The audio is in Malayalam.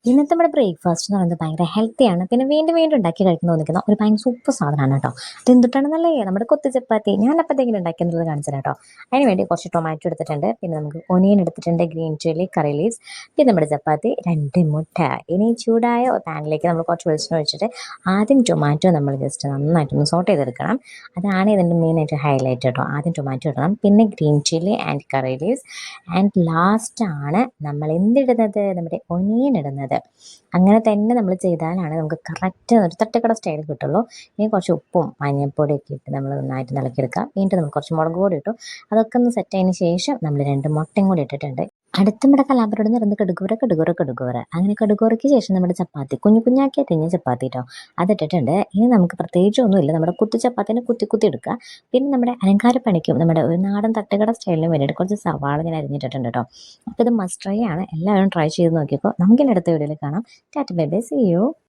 ഇന്നത്തെ നമ്മുടെ ബ്രേക്ക്ഫാസ്റ്റ് എന്ന് പറയുന്നത് ഭയങ്കര ഹെൽത്തിയാണ്. പിന്നെ വീണ്ടും വീണ്ടും ഉണ്ടാക്കി കഴിക്കാൻ തോന്നിക്കുന്ന ഒരു ഭയങ്കര സൂപ്പർ സാധനമാണ് കേട്ടോ. ഇത് എന്തുട്ടാണെന്നല്ലേ നമ്മുടെ കൊത്തു ചപ്പാത്തി ഞാൻ അപ്പോഴത്തേക്കും ഉണ്ടാക്കിയെന്നുള്ളത് കാണിച്ചു തരാം കേട്ടോ. അതിന് വേണ്ടി കുറച്ച് ടൊമാറ്റോ എടുത്തിട്ടുണ്ട്, പിന്നെ നമുക്ക് ഒനിയൻ എടുത്തിട്ടുണ്ട്, ഗ്രീൻ ചില്ലി, കറി ലീവ്സ്, പിന്നെ നമ്മുടെ ചപ്പാത്തി, രണ്ട് മുട്ട. ഇനി ചൂടായ പാനിലേക്ക് നമ്മൾ കുറച്ച് വെളിച്ചെണ്ണ ഒഴിച്ചിട്ട് ആദ്യം ടൊമാറ്റോ നമ്മൾ ജസ്റ്റ് നന്നായിട്ടൊന്ന് സോട്ട് ചെയ്തെടുക്കണം. അതാണ് ഇതിൻ്റെ മെയിനായിട്ട് ഹൈലൈറ്റ് കേട്ടോ. ആദ്യം ടൊമാറ്റോ ഇടണം, പിന്നെ green chilli and curry leaves, and ലാസ്റ്റാണ് നമ്മൾ എന്തിടുന്നത്, നമ്മുടെ ഒനിയൻ ഇടുന്നത്. അങ്ങനെ തന്നെ നമ്മൾ ചെയ്താലാണ് നമുക്ക് കറക്റ്റ് ഒരു തട്ടുകട സ്റ്റൈൽ കിട്ടുള്ളൂ. ഇനി കുറച്ച് ഉപ്പും മഞ്ഞൾപ്പൊടിയൊക്കെ ഇട്ട് നമ്മൾ നന്നായിട്ട് ഇളക്കിയെടുക്കാം. വീണ്ടും നമുക്ക് കുറച്ച് മുളക് പൊടി ഇട്ടു. അതൊക്കെ ഒന്ന് സെറ്റ് ആയതിന് ശേഷം നമ്മൾ രണ്ട് മുട്ടയും കൂടി ഇട്ടിട്ടുണ്ട്. അടുത്ത നമ്മുടെ കലാപരോട് നിന്ന് കടുകൂര കടുകൂര കടുകൂര, അങ്ങനെ കടുകൂരയ്ക്ക് ശേഷം നമ്മുടെ ചപ്പാത്തി കുഞ്ഞു കുഞ്ഞാക്കി തിരിഞ്ഞ ചപ്പാത്തി കേട്ടോ, അതിട്ടിട്ടുണ്ട്. ഇനി നമുക്ക് പ്രത്യേകിച്ച് ഒന്നുമില്ല, നമ്മുടെ കുത്തി ചപ്പാത്തിനെ കുത്തി കുത്തി എടുക്കുക. പിന്നെ നമ്മുടെ അലങ്കാരപ്പണിക്കും നമ്മുടെ ഒരു നാടൻ തട്ടുകട സ്റ്റൈലിന് വേണ്ടിയിട്ട് കുറച്ച് സവാള ഞാൻ അരിഞ്ഞിട്ടിട്ടുണ്ട് കേട്ടോ. അപ്പോൾ ഇത് മസ്റ്റ് ട്രൈ ആണ്, എല്ലാവരും ട്രൈ ചെയ്ത് നോക്കിയപ്പോൾ നമുക്കിനി അടുത്ത വീഡിയോയിൽ കാണാം. Tata bye bye, see U.